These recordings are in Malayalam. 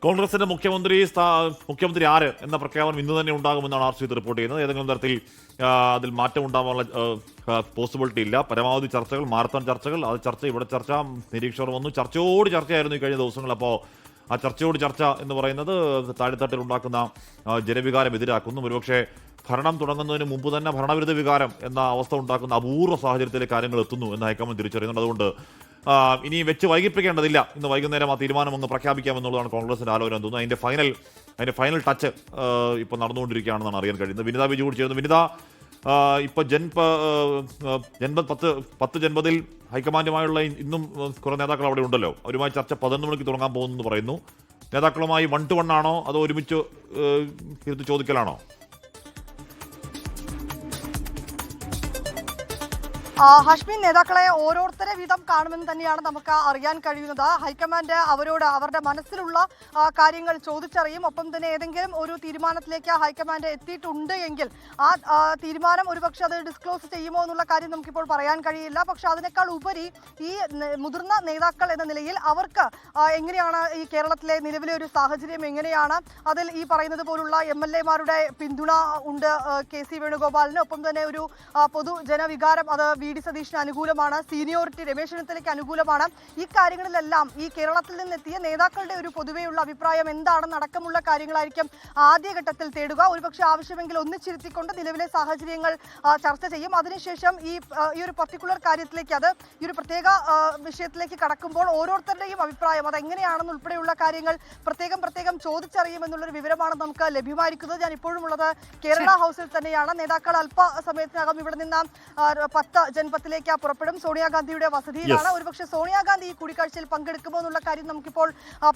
കോൺഗ്രസിന്റെ മുഖ്യമന്ത്രി ആര് എന്ന പ്രഖ്യാപനം ഇന്ന് തന്നെ ഉണ്ടാകുമെന്നാണ് RCT റിപ്പോർട്ട് ചെയ്യുന്നത്. ഏതെങ്കിലും തരത്തിൽ അതിൽ മാറ്റം ഉണ്ടാകാനുള്ള പോസിബിലിറ്റി ഇല്ല. പരമാവധി ചർച്ചകൾ, മാരത്തോൺ ചർച്ചകൾ, അത് ചർച്ച ഇവിടെ ചർച്ച, നിരീക്ഷകർ വന്നു, ചർച്ചയായിരുന്നു ഈ കഴിഞ്ഞ ദിവസങ്ങൾ. അപ്പോൾ ആ ചർച്ച എന്ന് പറയുന്നത് താഴെത്തട്ടിൽ ഉണ്ടാക്കുന്ന ജനവികാരം എതിരാക്കുന്നു. ഒരുപക്ഷെ ഭരണം തുടങ്ങുന്നതിന് മുമ്പ് തന്നെ ഭരണവിരുദ്ധ വികാരം എന്ന അവസ്ഥ ഉണ്ടാക്കുന്ന അപൂർവ സാഹചര്യത്തിലേക്ക് കാര്യങ്ങൾ എത്തുന്നു എന്ന് ഹൈക്കമാൻഡ് തിരിച്ചറിയുന്നുണ്ട്. അതുകൊണ്ട് ഇനി വെച്ച് വൈകിപ്പിക്കേണ്ടതില്ല, ഇന്ന് വൈകുന്നേരം ആ തീരുമാനം ഒന്ന് പ്രഖ്യാപിക്കാമെന്നുള്ളതാണ് കോൺഗ്രസിന്റെ ആലോചന തോന്നുന്നു. അതിന്റെ ഫൈനൽ ടച്ച് ഇപ്പോൾ നടന്നുകൊണ്ടിരിക്കുകയാണെന്നാണ് അറിയാൻ കഴിയുന്നത്. വിനിത ബിജു കൂടി ചേർന്നു. വിനിത, ഇപ്പോൾ ജൻപതിൽ ഹൈക്കമാൻഡുമായുള്ള ഇന്നും കുറേ നേതാക്കൾ അവിടെ ഉണ്ടല്ലോ, അവരുമായി ചർച്ച 11 മണിക്ക് തുടങ്ങാൻ പോകുന്നു പറയുന്നു. നേതാക്കളുമായി 1 to 1 ആണോ അതോ ഒരുമിച്ച് ഇരുന്ന് ചോദിക്കലാണോ? ഹഷ്മി, നേതാക്കളെ ഓരോരുത്തരെ വീതം കാണുമെന്ന് തന്നെയാണ് നമുക്ക് അറിയാൻ കഴിയുന്നത്. ഹൈക്കമാൻഡ് അവരോട് അവരുടെ മനസ്സിലുള്ള കാര്യങ്ങൾ ചോദിച്ചറിയും. ഒപ്പം തന്നെ ഏതെങ്കിലും ഒരു തീരുമാനത്തിലേക്ക് ഹൈക്കമാൻഡ് എത്തിയിട്ടുണ്ട് എങ്കിൽ ആ തീരുമാനം ഒരുപക്ഷെ അത് ഡിസ്ക്ലോസ് ചെയ്യുമോ എന്നുള്ള കാര്യം നമുക്കിപ്പോൾ പറയാൻ കഴിയില്ല. പക്ഷെ അതിനേക്കാൾ ഉപരി ഈ മുതിർന്ന നേതാക്കൾ എന്ന നിലയിൽ അവർക്ക് എങ്ങനെയാണ് ഈ കേരളത്തിലെ നിലവിലെ ഒരു സാഹചര്യം എങ്ങനെയാണ്, അതിൽ ഈ പറയുന്നത് പോലുള്ള MLA-മാരുടെ പിന്തുണ ഉണ്ട് KC വേണുഗോപാലിന്. ഒപ്പം തന്നെ ഒരു പൊതുജനവികാരം അത് VD സതീഷിന് അനുകൂലമാണ്, സീനിയോറിറ്റി രമേശ് ചെന്നിത്തലയ്ക്ക് അനുകൂലമാണ്. ഈ കാര്യങ്ങളിലെല്ലാം ഈ കേരളത്തിൽ നിന്നെത്തിയ നേതാക്കളുടെ ഒരു പൊതുവെയുള്ള അഭിപ്രായം എന്താണെന്ന് അടക്കമുള്ള കാര്യങ്ങളായിരിക്കും ആദ്യഘട്ടത്തിൽ തേടുക. ഒരുപക്ഷെ ആവശ്യമെങ്കിൽ ഒന്നിച്ചിരുത്തിക്കൊണ്ട് നിലവിലെ സാഹചര്യങ്ങൾ ചർച്ച ചെയ്യും. അതിനുശേഷം ഈ ഒരു പർട്ടിക്കുലർ കാര്യത്തിലേക്ക്, അത് ഈ ഒരു പ്രത്യേക വിഷയത്തിലേക്ക് കടക്കുമ്പോൾ ഓരോരുത്തരുടെയും അഭിപ്രായം അതെങ്ങനെയാണെന്ന് ഉൾപ്പെടെയുള്ള കാര്യങ്ങൾ പ്രത്യേകം ചോദിച്ചറിയുമെന്നുള്ളൊരു വിവരമാണ് നമുക്ക് ലഭ്യമായിരിക്കുന്നത്. ഞാൻ ഇപ്പോഴും ഉള്ളത് കേരള ഹൗസിൽ തന്നെയാണ്. നേതാക്കൾ അല്പസമയത്തിനകം ഇവിടെ നിന്ന് 10 ജൻപത്തിലേക്ക് പുറപ്പെടും. സോണിയാഗാന്ധിയുടെ വസതിയിലാണ്. ഒരുപക്ഷെ സോണിയാഗാന്ധി ഈ കൂടിക്കാഴ്ചയിൽ പങ്കെടുക്കുമോ എന്നുള്ള കാര്യം നമുക്കിപ്പോൾ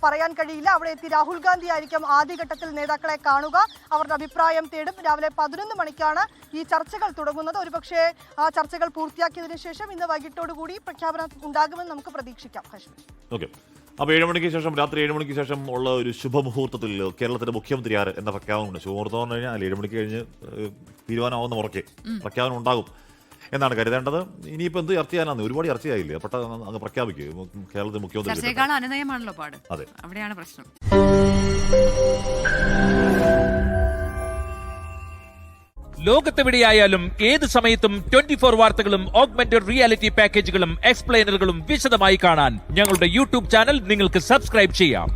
പറയാൻ കഴിയില്ല. അവിടെ എത്തി രാഹുൽ ഗാന്ധി ആയിരിക്കും ആദ്യഘട്ടത്തിൽ നേതാക്കളെ കാണുക, അവരുടെ അഭിപ്രായം തേടും. രാവിലെ 11 മണിക്കാണ് ഈ ചർച്ചകൾ തുടങ്ങുന്നത്. ഒരുപക്ഷെ ആ ചർച്ചകൾ പൂർത്തിയാക്കിയതിനു ശേഷം ഇന്ന് വൈകിട്ടോടുകൂടി പ്രഖ്യാപനം ഉണ്ടാകുമെന്ന് നമുക്ക് പ്രതീക്ഷിക്കാം. ഓക്കെ, അപ്പോൾ 7 മണിക്ക് ശേഷം, രാത്രി 7 മണിക്ക് ശേഷം ഉള്ള ഒരു ശുഭമുഹൂർത്തത്തിൽ കേരളത്തിന്റെ മുഖ്യമന്ത്രി ആര് എന്ന പ്രഖ്യാപനമുണ്ട്. ശുഭമുഹൂർത്തം എന്ന് കഴിഞ്ഞാൽ 7 മണിക്ക് കഴിഞ്ഞ് തീരുമാനമാവുന്ന മുറയ്ക്ക് പ്രഖ്യാപനം ഉണ്ടാകും എന്നാണ് കരുതേണ്ടത്. ഇനിയിപ്പോൾ എന്ത് ചർച്ച ചെയ്യാനാണ്? ഒരുപാട് ചർച്ചയായില്ലേ? പെട്ടെന്ന് അങ്ങ് പ്രഖ്യാപിക്കും കേരളത്തിൽ മുഖ്യമന്ത്രി. അനുനയമാണല്ലോ പാട്. അതെ, അവിടെയാണ് പ്രശ്നം. ലോകത്തെവിടെയായാലും ഏത് സമയത്തും 24 വാർത്തകളും ഓഗ്മെന്റഡ് റിയാലിറ്റി പാക്കേജുകളും എക്സ്പ്ലെയിനറുകളും വിശദമായി കാണാൻ ഞങ്ങളുടെ YouTube ചാനൽ നിങ്ങൾക്ക് സബ്സ്ക്രൈബ് ചെയ്യാം.